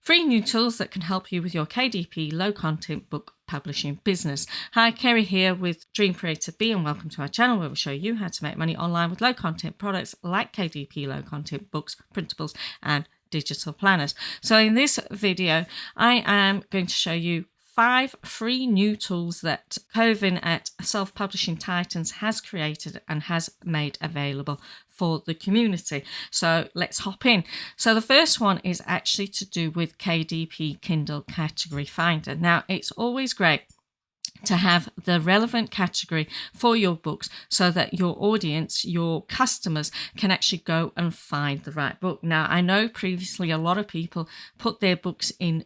3 new tools that can help you with your KDP low content book publishing business. Hi, Kerry here with Dream Creator B, and welcome to our channel where we show you how to make money online with low content products like KDP low content books, printables and digital planners. So in this video, I am going to show you 5 free new tools that Coven at Self-Publishing Titans has created and has made available for the community. So let's hop in. So the first one is actually to do with KDP Kindle Category Finder. Now, it's always great to have the relevant category for your books so that your audience, your customers, can actually go and find the right book. Now, I know previously a lot of people put their books in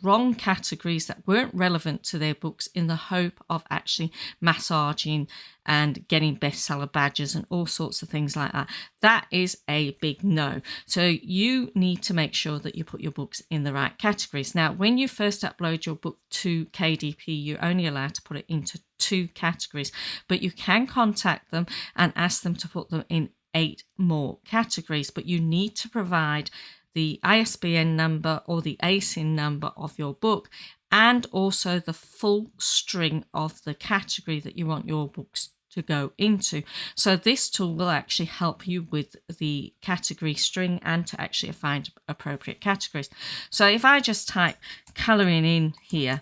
wrong categories that weren't relevant to their books in the hope of actually massaging and getting bestseller badges and all sorts of things like that. That is a big no. So you need to make sure that you put your books in the right categories. Now, when you first upload your book to KDP, you're only allowed to put it into 2 categories, but you can contact them and ask them to put them in 8 more categories, but you need to provide the ISBN number or the ASIN number of your book, and also the full string of the category that you want your books to go into. So this tool will actually help you with the category string and to actually find appropriate categories. So if I just type colouring in here,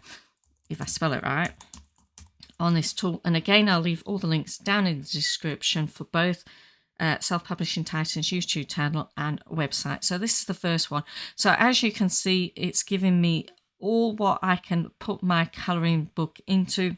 if I spell it right, on this tool, and again I'll leave all the links down in the description for both Self-Publishing Titans YouTube channel and website. So this is the first one. So as you can see, it's giving me all what I can put my colouring book into.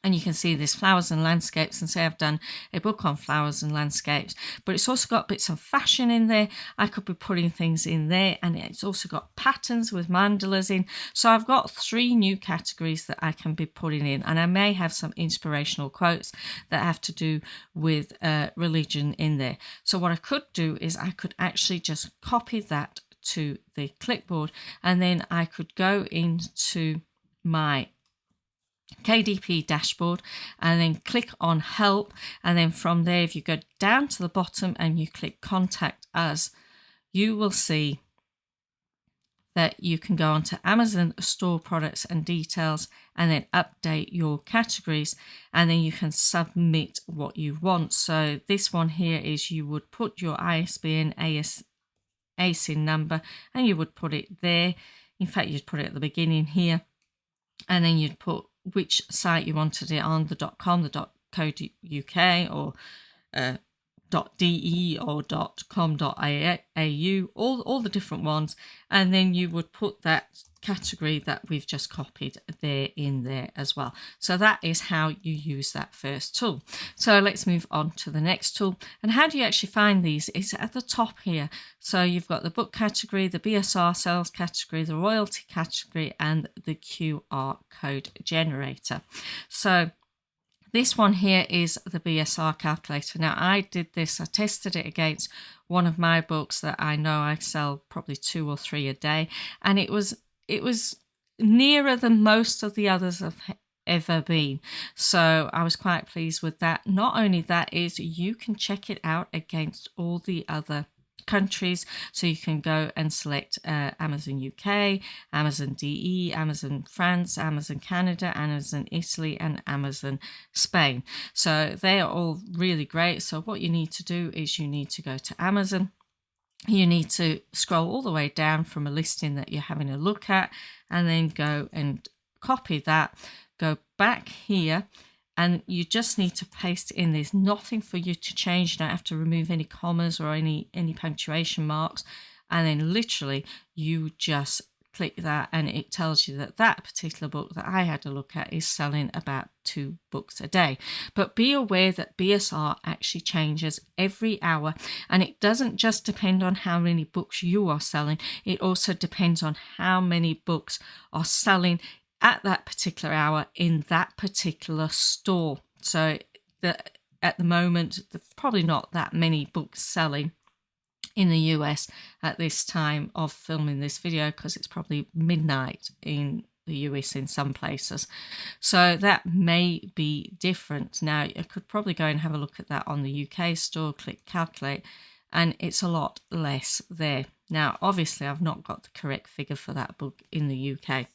And you can see there's flowers and landscapes, and say I've done a book on flowers and landscapes, but it's also got bits of fashion in there. I could be putting things in there, and it's also got patterns with mandalas in. So I've got 3 new categories that I can be putting in, and I may have some inspirational quotes that have to do with religion in there. So what I could do is I could actually just copy that to the clipboard, and then I could go into my KDP dashboard and then click on help, and then from there, if you go down to the bottom and you click contact us, you will see that you can go onto Amazon store products and details and then update your categories, and then you can submit what you want. So this one here is you would put your ISBN ASIN number and you would put it there. In fact, you'd put it at the beginning here, and then you'd put which site you wanted it on, the .com, the .co.uk, or .de or .com.au, all the different ones, and then you would put that category that we've just copied there in there as well. So that is how you use that first tool. So let's move on to the next tool. And how do you actually find these? It's at the top here. So you've got the book category, the BSR sales category, the royalty category, and the QR code generator. So this one here is the BSR calculator. Now I did this, I tested it against one of my books that I know I sell probably 2 or 3 a day, and it was nearer than most of the others have ever been. So I was quite pleased with that. Not only that, is you can check it out against all the other countries, so you can go and select Amazon UK, Amazon DE, Amazon France, Amazon Canada, Amazon Italy, and Amazon Spain. So they are all really great. So what you need to do is you need to go to Amazon. You need to scroll all the way down from a listing that you're having a look at, and then go and copy that, go back here, and you just need to paste in. There's nothing for you to change. You don't have to remove any commas or any punctuation marks. And then literally you just click that, and it tells you that that particular book that I had a look at is selling about 2 books a day. But be aware that BSR actually changes every hour, and it doesn't just depend on how many books you are selling. It also depends on how many books are selling at that particular hour in that particular store. So at the moment, there's probably not that many books selling in the US at this time of filming this video, because it's probably midnight in the US in some places. So that may be different. Now, you could probably go and have a look at that on the UK store, click calculate, and it's a lot less there. Now, obviously, I've not got the correct figure for that book in the UK,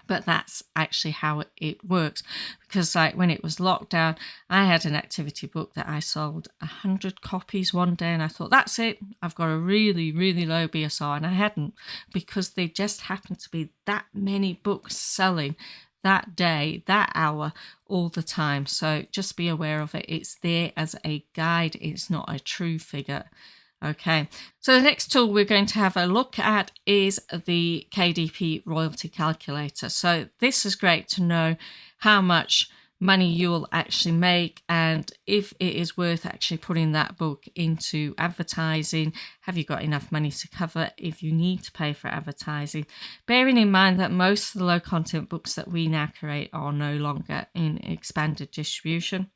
but that's actually how it works. Because like when it was locked down, I had an activity book that I sold 100 copies one day, and I thought, that's it, I've got a really, really low BSR, and I hadn't, because there just happened to be that many books selling that day, that hour, all the time. So just be aware of it. It's there as a guide. It's not a true figure. Okay, so the next tool we're going to have a look at is the KDP royalty calculator. So this is great to know how much money you'll actually make, and if it is worth actually putting that book into advertising. Have you got enough money to cover if you need to pay for advertising? Bearing in mind that most of the low content books that we now create are no longer in expanded distribution.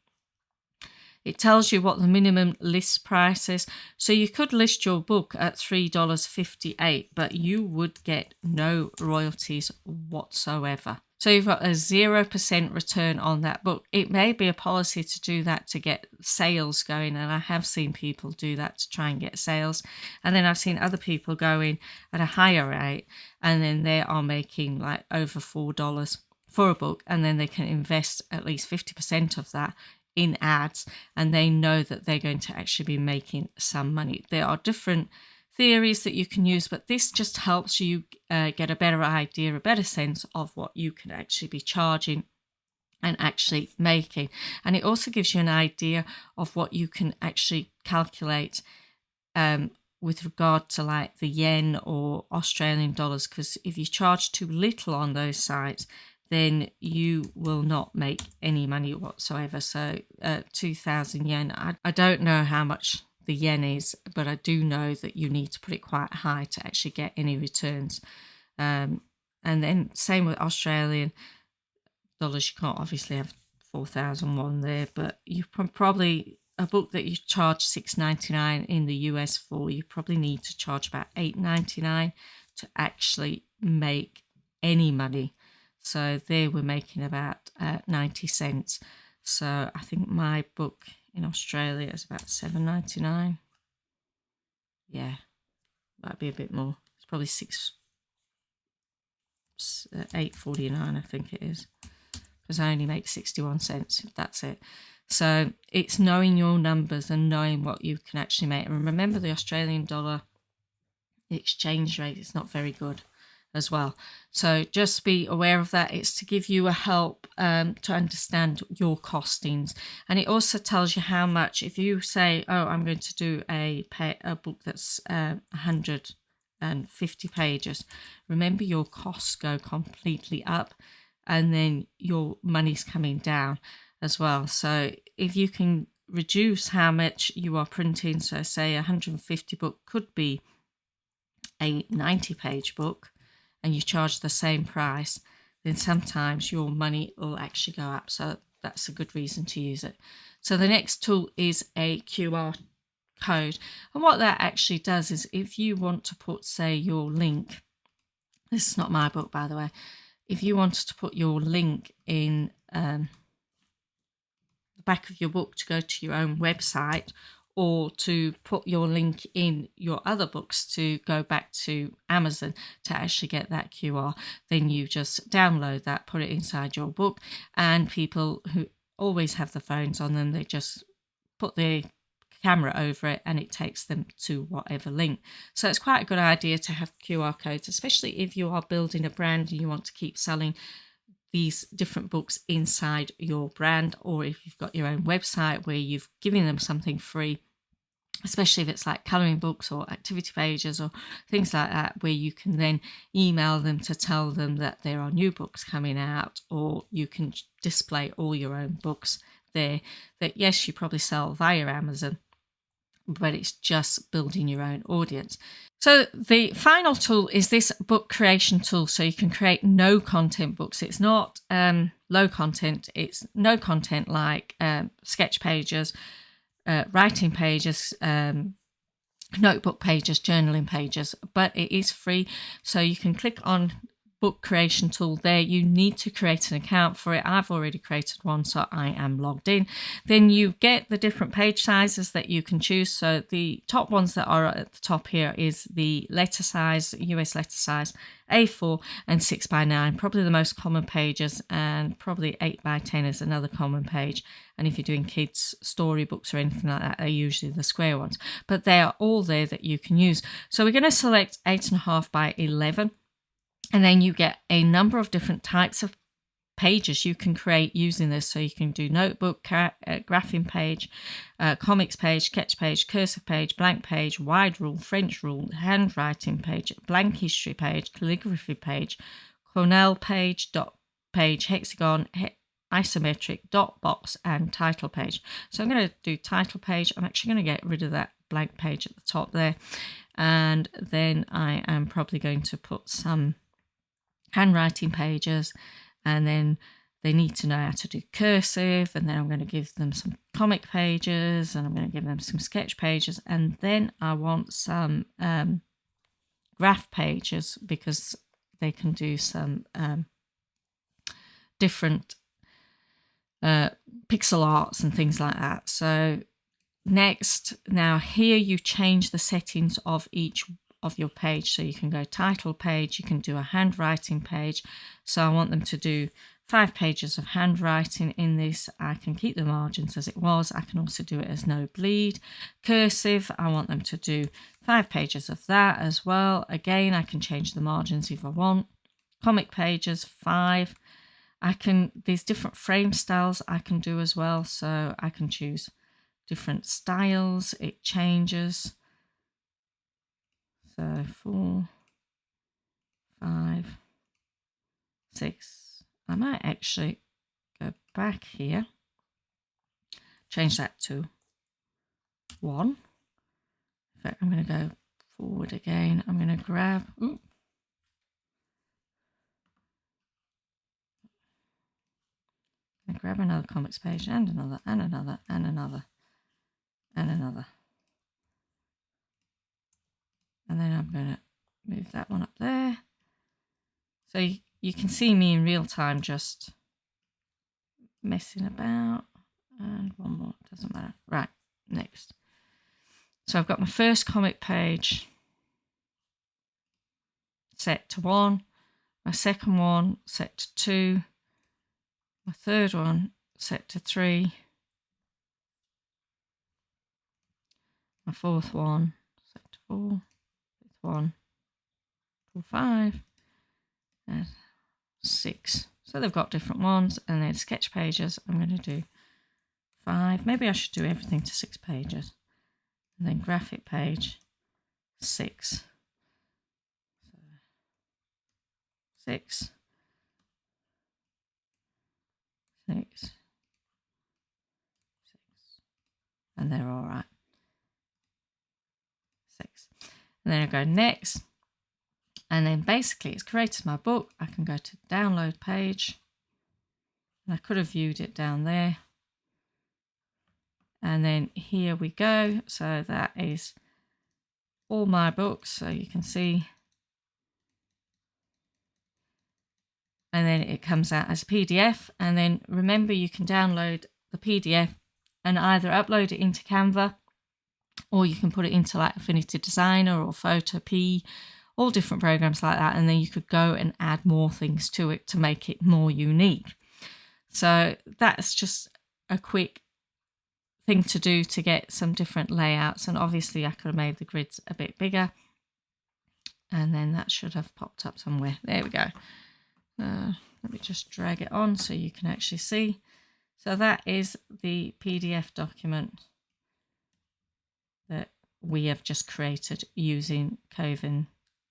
It tells you what the minimum list price is. So you could list your book at $3.58, but you would get no royalties whatsoever. So you've got a 0% return on that book. It may be a policy to do that to get sales going, and I have seen people do that to try and get sales. And then I've seen other people going at a higher rate, and then they are making like over $4 for a book, and then they can invest at least 50% of that in ads, and they know that they're going to actually be making some money. There are different theories that you can use, but this just helps you get a better idea, a better sense of what you can actually be charging and actually making. And it also gives you an idea of what you can actually calculate with regard to like the yen or Australian dollars, because if you charge too little on those sites, then you will not make any money whatsoever. So 2,000 yen, I don't know how much the yen is, but I do know that you need to put it quite high to actually get any returns. And then same with Australian dollars. You can't obviously have 4,001 there, but you probably, a book that you charge $6.99 in the US for, you probably need to charge about $8.99 to actually make any money. So there we're making about 90 cents. So I think my book in Australia is about $7.99. Yeah, might be a bit more. It's probably $8.49, I think it is, because I only make 61 cents. That's it. So it's knowing your numbers and knowing what you can actually make. And remember, the Australian dollar exchange rate is not very good as well. So just be aware of that. It's to give you a help to understand your costings. And it also tells you how much, if you say, oh, I'm going to do a book that's 150 pages, remember your costs go completely up, and then your money's coming down as well. So if you can reduce how much you are printing, so say 150 book could be a 90-page book, and you charge the same price, then sometimes your money will actually go up. So that's a good reason to use it. So the next tool is a QR code. And what that actually does is, if you want to put, say, your link, this is not my book, by the way, if you wanted to put your link in the back of your book to go to your own website, or to put your link in your other books to go back to Amazon to actually get that QR, then you just download that, put it inside your book, and people who always have the phones on them, they just put their camera over it and it takes them to whatever link. So it's quite a good idea to have QR codes, especially if you are building a brand and you want to keep selling these different books inside your brand, or if you've got your own website where you've given them something free, especially if it's like colouring books or activity pages or things like that, where you can then email them to tell them that there are new books coming out, or you can display all your own books there that, yes, you probably sell via Amazon, but it's just building your own audience. So the final tool is this book creation tool. So you can create no content books. It's not low content, it's no content, like sketch pages, writing pages, notebook pages, journaling pages, but it is free. So you can click on book creation tool there. You need to create an account for it. I've already created one, so I am logged in. Then you get the different page sizes that you can choose. So the top ones that are at the top here is the letter size, US letter size, A4 and 6x9, probably the most common pages, and probably 8x10 is another common page. And if you're doing kids storybooks or anything like that, they're usually the square ones, but they are all there that you can use. So we're going to select 8.5x11, and then you get a number of different types of pages you can create using this. So you can do notebook, graphing page, comics page, sketch page, cursive page, blank page, wide rule, French rule, handwriting page, blank history page, calligraphy page, Cornell page, dot page, hexagon, isometric, dot box, and title page. So I'm going to do title page. I'm actually going to get rid of that blank page at the top there, and then I am probably going to put some handwriting pages, and then they need to know how to do cursive, and then I'm going to give them some comic pages, and I'm going to give them some sketch pages, and then I want some graph pages because they can do some different pixel arts and things like that. So next, now here you change the settings of each of your page. So you can go title page, you can do a handwriting page. So I want them to do 5 pages of handwriting in this. I can keep the margins as it was. I can also do it as no bleed. Cursive, I want them to do 5 pages of that as well. Again, I can change the margins if I want. Comic pages, 5. There's different frame styles I can do as well. So I can choose different styles. It changes. So 4, 5, 6. I might actually go back here, change that to 1. In fact, I'm going to go forward again. I'm going to grab, another comics page, and another, and another, and another, and another. And then I'm going to move that one up there. So you can see me in real time just messing about. And one more, doesn't matter. Right, next. So I've got my first comic page set to 1, my second one set to 2, my third one set to 3, my fourth one set to 4, fifth one 4, 5, and 6. So they've got different ones, and then sketch pages, I'm going to do 5. Maybe I should do everything to 6 pages. And then graphic page, 6. So 6, 6, 6, and they're all right. 6. And then I go next, and then basically it's created my book. I can go to download page, and I could have viewed it down there. And then here we go. So that is all my books, so you can see. And then it comes out as a PDF. And then remember, you can download the PDF and either upload it into Canva, or you can put it into like Affinity Designer or Photopea, all different programs like that. And then you could go and add more things to it to make it more unique. So that's just a quick thing to do to get some different layouts. And obviously I could have made the grids a bit bigger, and then that should have popped up somewhere. There we go. Let me just drag it on so you can actually see. So that is the PDF document that we have just created using Kovan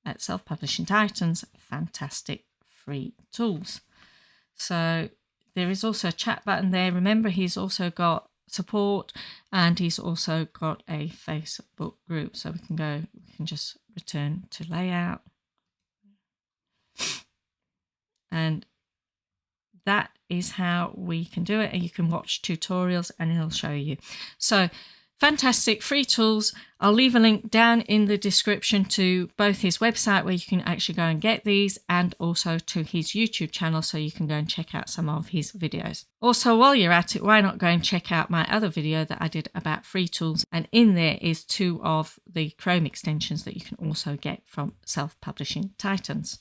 at Self-Publishing Titans. Fantastic free tools. So there is also a chat button there. Remember, he's also got support, and he's also got a Facebook group. So we can just return to layout. And that is how we can do it. And you can watch tutorials and he'll show you. So Fantastic free tools. I'll leave a link down in the description to both his website where you can actually go and get these, and also to his YouTube channel so you can go and check out some of his videos. Also, while you're at it, why not go and check out my other video that I did about free tools, and in there is 2 of the Chrome extensions that you can also get from Self-Publishing Titans.